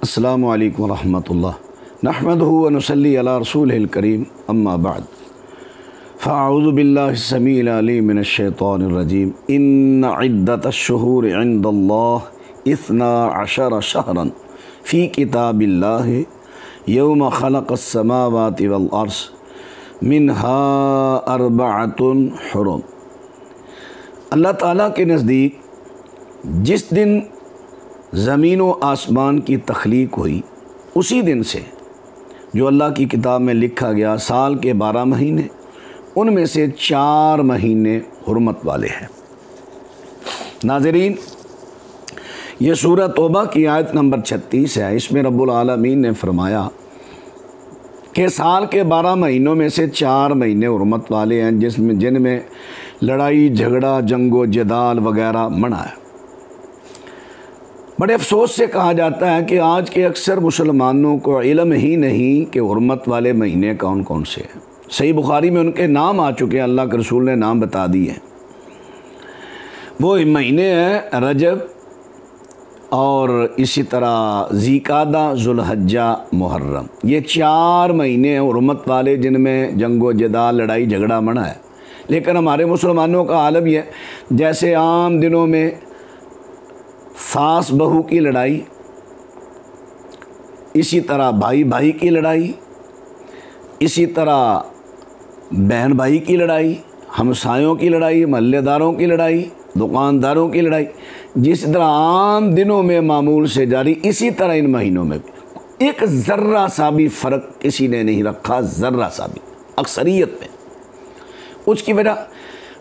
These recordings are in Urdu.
السلام علیکم ورحمۃ اللہ نحمدہ ونصلی علی رسولہ الکریم اما بعد فاعوذ باللہ السمیع العلیم من الشیطان الرجیم ان عدۃ الشہور عند اللہ 12 شہرا فی کتاب اللہ یوم خلق السماوات والارض منہا 4 حرم۔ اللہ تعالیٰ کے نزدیک جس دن زمین و آسمان کی تخلیق ہوئی اسی دن سے جو اللہ کی کتاب میں لکھا گیا سال کے 12 مہینے ان میں سے 4 مہینے حرمت والے ہیں۔ ناظرین، یہ سورہ توبہ کی آیت نمبر 36 ہے۔ اس میں رب العالمین نے فرمایا کہ سال کے 12 مہینوں میں سے 4 مہینے حرمت والے ہیں جن میں لڑائی جھگڑا جنگ و جدال وغیرہ منع ہے۔ بڑے افسوس سے کہا جاتا ہے کہ آج کے اکثر مسلمانوں کو علم ہی نہیں کہ حرمت والے مہینے کون کون سے ہیں۔ صحیح بخاری میں ان کے نام آ چکے ہیں، اللہ کے رسول نے نام بتا دیے ہیں۔ وہ مہینے ہیں رجب اور اسی طرح ذوالقعدہ، ذوالحجہ، محرم۔ یہ 4 مہینے ہیں حرمت والے جن میں جنگ و جدال لڑائی جھگڑا منع ہے۔ لیکن ہمارے مسلمانوں کا عالم یہ جیسے عام دنوں میں ساس بہو کی لڑائی، اسی طرح بھائی بھائی کی لڑائی، اسی طرح بہن بھائی کی لڑائی، ہمسایوں کی لڑائی، محلے داروں کی لڑائی، دکانداروں کی لڑائی، جس طرح عام دنوں میں معمول سے جاری اسی طرح ان مہینوں میں بھی ایک ذرہ سا بھی فرق کسی نے نہیں رکھا، ذرہ سا بھی اکثریت میں۔ اس کی وجہ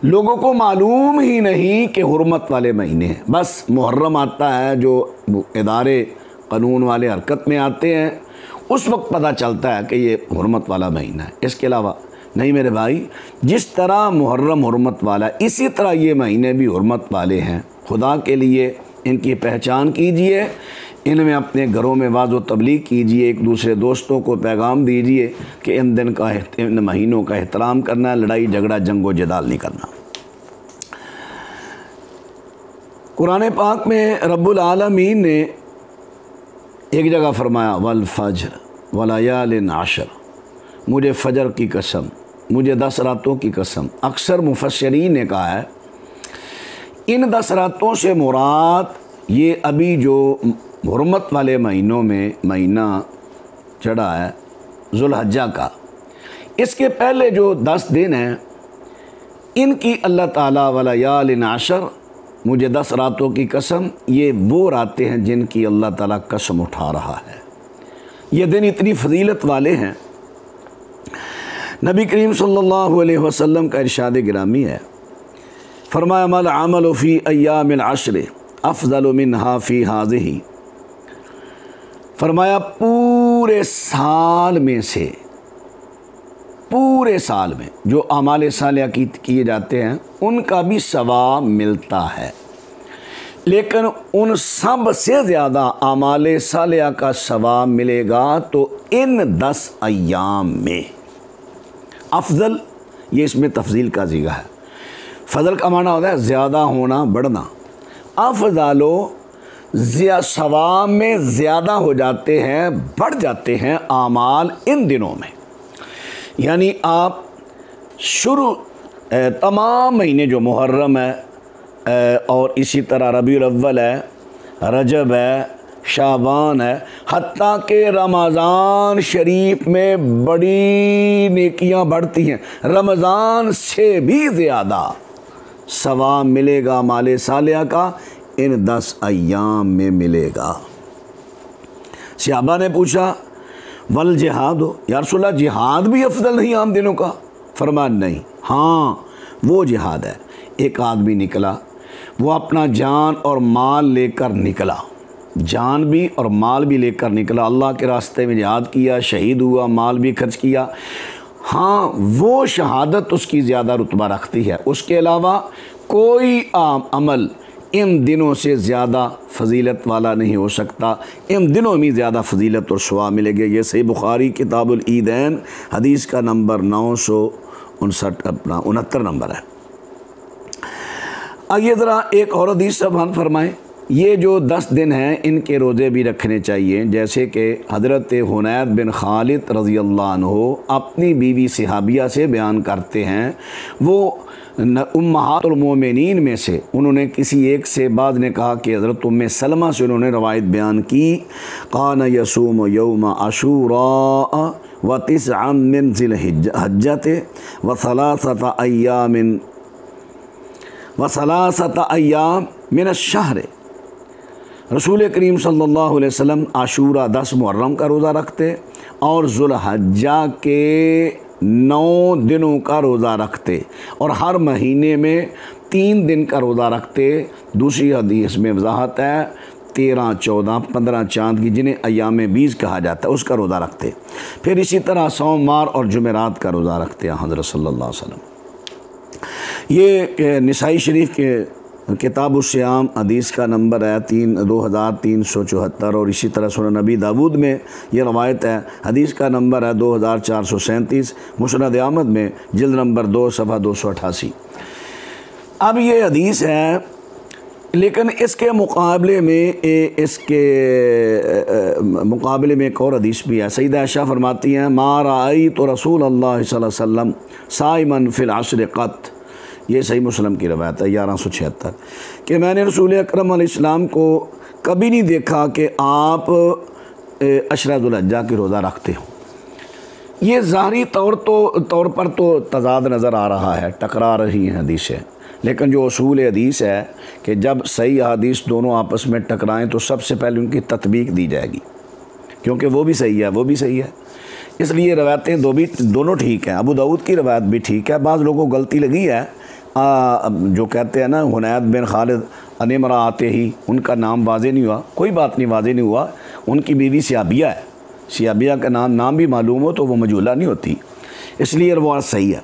لوگوں کو معلوم ہی نہیں کہ حرمت والے مہینے ہیں۔ بس محرم آتا ہے جو ادارے قانون والے حرکت میں آتے ہیں اس وقت پتہ چلتا ہے کہ یہ حرمت والا مہینہ ہے، اس کے علاوہ نہیں۔ میرے بھائی، جس طرح محرم حرمت والا ہے اسی طرح یہ مہینے بھی حرمت والے ہیں۔ خدا کے لیے ان کی پہچان کیجئے، ان میں اپنے گھروں میں واعظ و تبلیغ کیجئے، ایک دوسرے دوستوں کو پیغام دیجئے کہ ان مہینوں کا احترام کرنا ہے، لڑائی جھگڑا جنگ و جدال نہیں کرنا۔ قرآن پاک میں رب العالمین نے ایک جگہ فرمایا والفجر ولیال عشر، مجھے فجر کی قسم، مجھے 10 راتوں کی قسم۔ اکثر مفسرین نے کہا ہے ان 10 راتوں سے مراد یہ ابھی جو حرمت والے مہینوں میں مہینہ چڑھا ہے ذوالحجہ کا، اس کے پہلے جو 10 دن ہیں ان کی اللہ تعالیٰ ولیال عشر، مجھے 10 راتوں کی قسم، یہ وہ راتیں ہیں جن کی اللہ تعالیٰ قسم اٹھا رہا ہے۔ یہ دن اتنی فضیلت والے ہیں۔ نبی کریم صلی اللہ علیہ وسلم کا ارشاد گرامی ہے، فرمایا مل عمل فی ایام العشر افضل منہا فی ہذہ، فرمایا پورے سال میں جو اعمال صالحہ کیے جاتے ہیں ان کا بھی ثواب ملتا ہے، لیکن ان سب سے زیادہ اعمال صالحہ کا ثواب ملے گا تو ان 10 ایام میں۔ افضل یہ اس میں تفضیل کا صیغہ ہے۔ فضل کا معنی ہوتا ہے زیادہ ہونا، بڑھنا۔ افضل ثواب میں زیادہ ہو جاتے ہیں، بڑھ جاتے ہیں اعمال ان دنوں میں۔ یعنی آپ تمام مہینے جو محرم ہے اور اسی طرح ربیع الاول ہے، رجب ہے، شعبان ہے، حتیٰ کہ رمضان شریف میں بڑی نیکیاں بڑھتی ہیں، رمضان سے بھی زیادہ ثواب ملے گا اعمال صالحہ کا ان 10 ایام میں ملے گا۔ صحابہ نے پوچھا والجہاد یا رسول اللہ، جہاد بھی افضل نہیں عام دنوں کا؟ فرمایا نہیں، ہاں وہ جہاد ہے۔ ایک آدمی نکلا، وہ اپنا جان اور مال لے کر نکلا، جان بھی اور مال بھی لے کر نکلا، اللہ کے راستے میں جہاد کیا، شہید ہوا، مال بھی خرچ کیا۔ ہاں وہ شہادت اس کی زیادہ رتبہ رکھتی ہے، اس کے علاوہ کوئی عام عمل ان دنوں سے زیادہ فضیلت والا نہیں ہو سکتا، ان دنوں میں زیادہ فضیلت اور ثواب ملے گے۔ یہ صحیح بخاری کتاب العیدین حدیث کا نمبر 959 نمبر ہے۔ آئیے ذرا ایک اور حدیث سے بیان فرمائیں۔ یہ جو 10 دن ہیں ان کے روزے بھی رکھنے چاہیے، جیسے کہ حضرت حنید بن خالد رضی اللہ عنہ اپنی بیوی صحابیہ سے بیان کرتے ہیں، وہ امہات المومنین میں سے انہوں نے کسی ایک سے بعد نے کہا کہ حضرت ام سلمہ سے انہوں نے روایت بیان کی، کان یصوم یوم عاشوراء و9 من ذی الحجۃ و3 ایام من الشہر۔ رسول کریم صلی اللہ علیہ وسلم عاشورہ 10 محرم کا روزہ رکھتے اور ذوالحجہ کے 9 دنوں کا روزہ رکھتے، اور ہر مہینے میں 3 دن کا روزہ رکھتے۔ دوسری حدیث میں وضاحت ہے 13، 14، 15 چاند کی، جنہیں ایام 20 کہا جاتا ہے، اس کا روزہ رکھتے۔ پھر اسی طرح سوموار اور جمعرات کا روزہ رکھتے ہیں حضرت صلی اللہ علیہ وسلم۔ یہ نسائی شریف کے کتاب الصیام حدیث کا نمبر ہے 2374، اور اسی طرح سنن نبی داود میں یہ روایت ہے، حدیث کا نمبر ہے 2437، مسند احمد میں جلد نمبر 2 صفحہ 288۔ اب یہ حدیث ہے، لیکن اس کے مقابلے میں ایک اور حدیث بھی ہے۔ سیدہ عائشہ فرماتی ہیں، ما رأیت رسول اللہ صلی اللہ علیہ وسلم صائما فی العشر قط، یہ صحیح مسلم کی روایت ہے 1176، کہ میں نے رسول اکرم علیہ السلام کو کبھی نہیں دیکھا کہ آپ عشرہ ذوالحجہ کی روزہ رکھتے ہوں۔ یہ ظاہری طور پر تو تضاد نظر آ رہا ہے، ٹکرا رہی ہیں حدیثیں، لیکن جو اصول حدیث ہے کہ جب صحیح حدیث دونوں آپس میں ٹکرائیں تو سب سے پہلے ان کی تطبیق دی جائے گی، کیونکہ وہ بھی صحیح ہے وہ بھی صحیح ہے، اس لیے روایتیں دونوں ٹھیک ہیں۔ ابو داؤد کی روایت بھی ٹھیک ہے۔ بعض لوگوں کو غلطی لگی ہے، جو کہتے ہیں نا حنید بن خالد انمرا آتے ہی ان کا نام واضح نہیں ہوا، کوئی بات نہیں، واضح نہیں ہوا، ان کی بیوی صحابیہ ہے، صحابیہ کا نام بھی معلوم ہو تو وہ مجہولہ نہیں ہوتی، اس لیے روایت صحیح ہے۔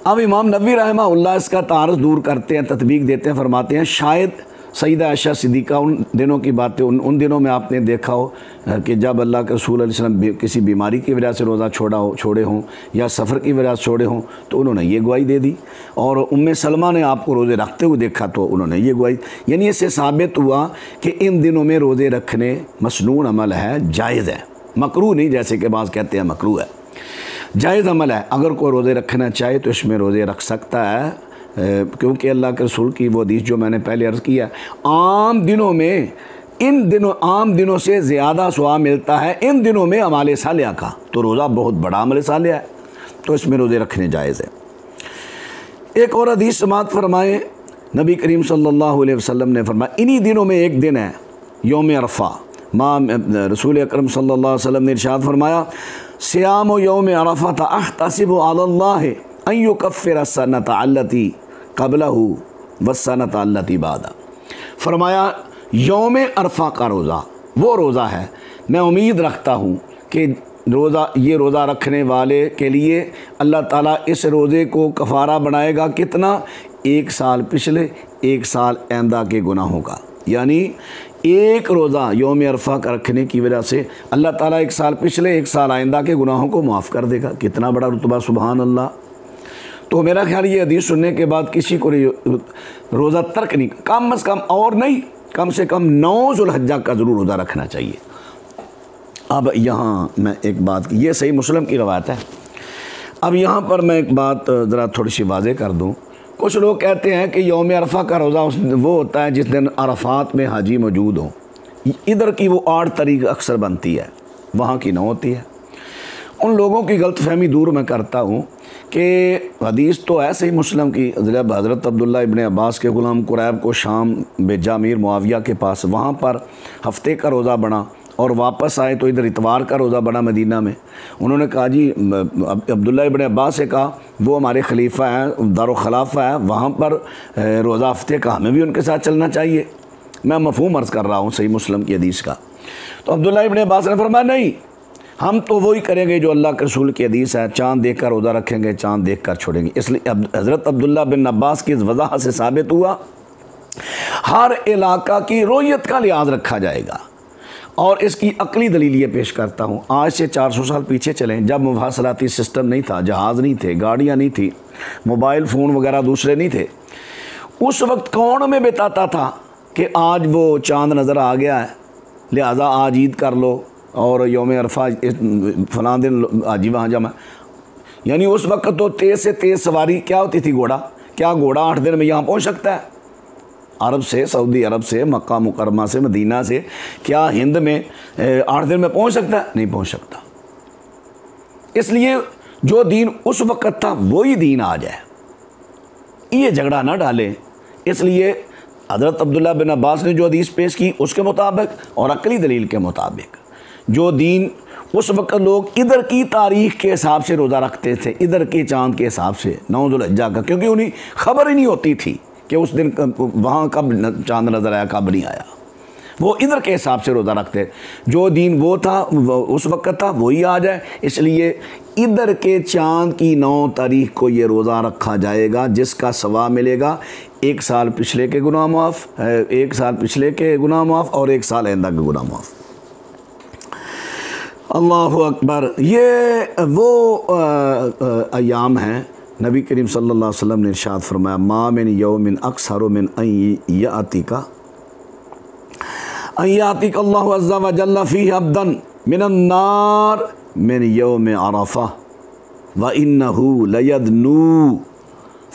اب امام نووی رحمہ اللہ اس کا تعارض دور کرتے ہیں، تطبیق دیتے ہیں، فرماتے ہیں شاید سیدہ عائشہ صدیقہ ان دنوں کی باتیں، ان دنوں میں آپ نے دیکھا ہو کہ جب اللہ کے رسول علیہ السلام کسی بیماری کی وجہ سے روزہ چھوڑے ہوں یا سفر کی وجہ سے چھوڑے ہوں تو انہوں نے یہ گواہی دے دی، اور ام سلمہ نے آپ کو روزے رکھتے ہوئے دیکھا تو انہوں نے یہ گواہی، یعنی اس سے ثابت ہوا کہ ان دنوں میں روزے رکھنے مسنون عمل ہے، جائز ہے، مکروہ نہیں جیسے کہ بعض کہتے ہیں مکروہ ہے، جائز عمل ہے۔ اگر کوئی روزے رکھنا چاہے تو اس میں روزے رکھ سکتا ہے، کیونکہ اللہ کے رسول کی وہ حدیث جو میں نے پہلے عرض کیا، عام دنوں سے زیادہ ثواب ملتا ہے ان دنوں میں اعمال صالحہ کا، تو روزہ بہت بڑا عمل صالحہ ہے، تو اس میں روزے رکھنے جائز ہے۔ ایک اور حدیث سماعت فرمائے، نبی کریم صلی اللہ علیہ وسلم نے فرمایا انہی دنوں میں ایک دن ہے یوم عرفہ، رسول اکرم صلی اللہ علیہ وسلم نے ارشاد فرمایا صیام یوم عرفہ احتسب علی اللہ ان یکفر السنۃ التی قبلہ والسنۃ التی بعدہ، فرمایا یوم عرفہ کا روزہ وہ روزہ ہے، میں امید رکھتا ہوں کہ یہ روزہ رکھنے والے کے لیے اللہ تعالیٰ اس روزے کو کفارہ بنائے گا، کتنا؟ 1 سال پچھلے 1 سال آئندہ کے گناہوں کا، یعنی ایک روزہ یوم عرفہ کا رکھنے کی وجہ سے اللہ تعالیٰ 1 سال پچھلے 1 سال آئندہ کے گناہوں کو معاف کر دے گا، کتنا بڑا رتبہ، سبحان اللہ۔ تو میرا خیال یہ حدیث سننے کے بعد کسی کو روزہ ترک نہیں، کم از کم، اور نہیں کم سے کم 9 ذوالحجہ کا ضرور روزہ رکھنا چاہیے۔ اب یہاں میں ایک بات، یہ صحیح مسلم کی روایت ہے، اب یہاں پر میں ایک بات ذرا تھوڑی سی واضح کر دوں۔ کچھ لوگ کہتے ہیں کہ یوم عرفہ کا روزہ وہ ہوتا ہے جس دن عرفات میں حاجی موجود ہوں، ادھر کی وہ 8 تاریخ اکثر بنتی ہے، وہاں کی 9 ہوتی ہے۔ ان لوگوں کی غلط فہمی دور میں کرتا ہوں کہ حدیث تو ہے صحیح مسلم کی، حضرت عبداللہ ابن عباس کے غلام قریب کو شام بھیجا امیر معاویہ کے پاس، وہاں پر ہفتے کا روزہ بنا، اور واپس آئے تو ادھر اتوار کا روزہ بنا مدینہ میں۔ انہوں نے کہا جی عبداللہ ابن عباس سے کہا وہ ہمارے خلیفہ ہیں، دارالخلافہ ہے، وہاں پر روزہ ہفتے کا ہمیں بھی ان کے ساتھ چلنا چاہیے۔ میں مفہوم عرض کر رہا ہوں صحیح مسلم کی حدیث کا۔ تو عبداللہ ابن عباس نے فرمایا نہیں، ہم تو وہی کریں گے جو اللہ کے رسول کی حدیث ہے، چاند دیکھ کر روزہ رکھیں گے، چاند دیکھ کر چھوڑیں گے۔ اس لیے حضرت عبداللہ بن عباس کی اس وضاحت سے ثابت ہوا ہر علاقہ کی رویت کا لحاظ رکھا جائے گا، اور اس کی عقلی دلیل یہ پیش کرتا ہوں۔ آج سے 400 سال پیچھے چلیں، جب مواصلاتی سسٹم نہیں تھا، جہاز نہیں تھے، گاڑیاں نہیں تھی، موبائل فون وغیرہ دوسرے نہیں تھے، اس وقت کون میں بتاتا تھا کہ آج وہ چاند نظر آ گیا ہے لہٰذا آج عید کر لو اور یوم عرفہ فلاں دن آجی وہاں جمع. یعنی اس وقت تو تیز سے تیز سواری کیا ہوتی تھی؟ گھوڑا. کیا گھوڑا 8 دن میں یہاں پہنچ سکتا ہے؟ عرب سے، سعودی عرب سے، مکہ مکرمہ سے، مدینہ سے کیا ہند میں 8 دن میں پہنچ سکتا ہے؟ نہیں پہنچ سکتا. اس لیے جو دین اس وقت تھا وہی دین آ جائے، یہ جھگڑا نہ ڈالے. اس لیے حضرت عبداللہ بن عباس نے جو حدیث پیش کی اس کے مطابق اور عقلی دلیل کے مطابق جو دین اس وقت لوگ ادھر کی تاریخ کے حساب سے روزہ رکھتے تھے، ادھر کے چاند کے حساب سے 9 ذوالحجہ کا، کیونکہ انہیں خبر ہی نہیں ہوتی تھی کہ اس دن وہاں کب چاند نظر آیا کب نہیں آیا، وہ ادھر کے حساب سے روزہ رکھتے. جو دین وہ تھا اس وقت تھا وہی آ جائے. اس لیے ادھر کے چاند کی 9 تاریخ کو یہ روزہ رکھا جائے گا، جس کا ثواب ملے گا 1 سال پچھلے کے گناہ معاف، 1 سال پچھلے کے گناہ معاف اور 1 سال آئندہ کے گناہ معاف. اللہ اکبر. یہ وہ ایام ہیں. نبی کریم صلی اللہ علیہ وسلم نے ارشاد فرمایا ما من یوم اکثر من ان یاتیک اللہ عز وجل فیہ عبدا من النار من یوم عرفہ وانہ لیدنو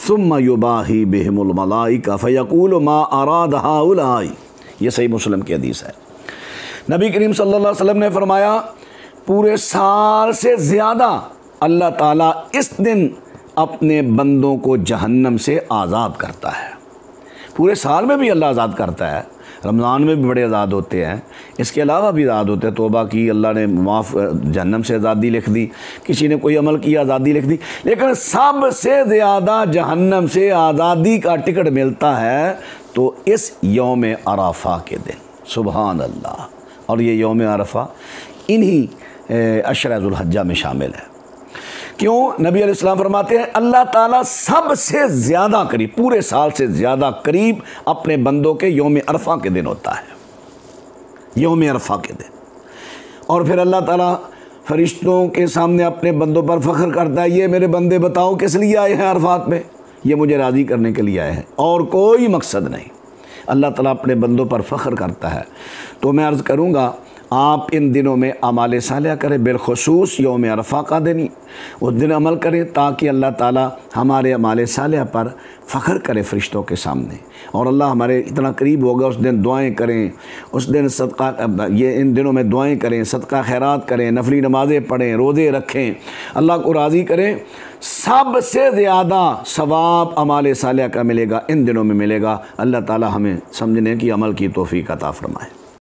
ثم یباہی بہم الملائکہ فیقول ما اراد ہؤلاء. یہ صحیح مسلم کی حدیث ہے. نبی کریم صلی اللہ علیہ وسلم نے فرمایا پورے سال سے زیادہ اللہ تعالیٰ اس دن اپنے بندوں کو جہنم سے آزاد کرتا ہے. پورے سال میں بھی اللہ آزاد کرتا ہے، رمضان میں بھی بڑے آزاد ہوتے ہیں، اس کے علاوہ بھی آزاد ہوتے ہیں. توبہ کی اللہ نے معاف، جہنم سے آزادی لکھ دی، کسی نے کوئی عمل کیا آزادی لکھ دی. لیکن سب سے زیادہ جہنم سے آزادی کا ٹکٹ ملتا ہے تو اس یوم عرفہ کے دن. سبحان اللہ. اور یہ یوم عرفہ انہی عشرہ ذوالحجہ میں شامل ہے. کیوں؟ نبی علیہ السلام فرماتے ہیں اللہ تعالیٰ سب سے زیادہ قریب، پورے سال سے زیادہ قریب اپنے بندوں کے یوم عرفہ کے دن ہوتا ہے، یوم عرفہ کے دن. اور پھر اللہ تعالیٰ فرشتوں کے سامنے اپنے بندوں پر فخر کرتا ہے یہ میرے بندے بتاؤ کس لیے آئے ہیں عرفات میں؟ یہ مجھے راضی کرنے کے لیے آئے ہیں اور کوئی مقصد نہیں. اللہ تعالیٰ اپنے بندوں پر فخر کرتا ہے. تو میں عرض کروں گا آپ ان دنوں میں اعمال صالحہ کریں، بالخصوص یوم عرفہ کا دن اس دن عمل کریں تاکہ اللہ تعالیٰ ہمارے اعمال صالحہ پر فخر کرے فرشتوں کے سامنے، اور اللہ ہمارے اتنا قریب ہوگا. اس دن دعائیں کریں، اس دن صدقہ، یہ ان دنوں میں دعائیں کریں، صدقہ خیرات کریں، نفلی نمازیں پڑھیں، روزے رکھیں، اللہ کو راضی کریں. سب سے زیادہ ثواب اعمال صالحہ کا ملے گا، ان دنوں میں ملے گا. اللہ تعالیٰ ہمیں سمجھنے کی، عمل کی توفیق عطا فرمائے.